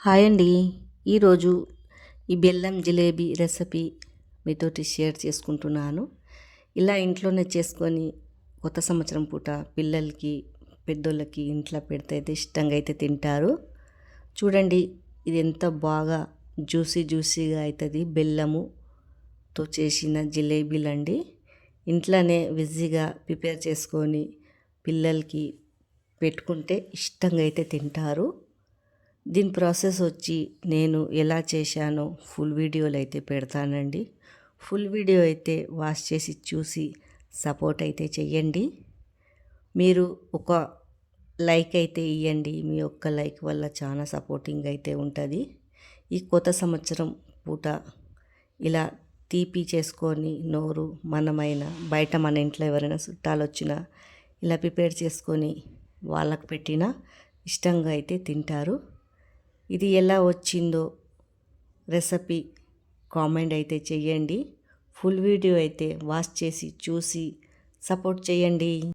Hi అండి. ఈరోజు ఈ బెల్లం జిలేబీ రెసిపీ మీతోటి షేర్ చేసుకుంటున్నాను. ఇలా ఇంట్లోనే చేసుకొని కొత్త సంవత్సరం పూట పిల్లలకి, పెద్దోళ్ళకి ఇంట్లో పెడితే అయితే ఇష్టంగా అయితే తింటారు. చూడండి, ఇది ఎంత బాగా జ్యూసీగా అవుతుంది. బెల్లముతో చేసిన జిలేబీలండి. ఇంట్లోనే ఈజీగా ప్రిపేర్ చేసుకొని పిల్లలకి పెట్టుకుంటే ఇష్టంగా అయితే తింటారు. దీని ప్రాసెస్ వచ్చి నేను ఎలా చేశానో ఫుల్ వీడియోలు అయితే పెడతానండి. ఫుల్ వీడియో అయితే వాచ్ చేసి చూసి సపోర్ట్ అయితే చెయ్యండి. మీరు ఒక లైక్ అయితే ఇవ్వండి. మీ ఒక్క లైక్ వల్ల చాలా సపోర్టింగ్ అయితే ఉంటుంది. ఈ కొత్త సంవత్సరం పూట ఇలా తీపి చేసుకొని నోరు మనమైన బయట మన ఇంట్లో ఎవరైనా చుట్టాలు వచ్చినా ఇలా ప్రిపేర్ చేసుకొని వాళ్ళకు పెట్టినా ఇష్టంగా అయితే తింటారు. ఇది ఎలా వచ్చిందో రెసిపీ కామెంట్ అయితే చెయ్యండి. ఫుల్ వీడియో అయితే వాచ్ చేసి చూసి సపోర్ట్ చేయండి.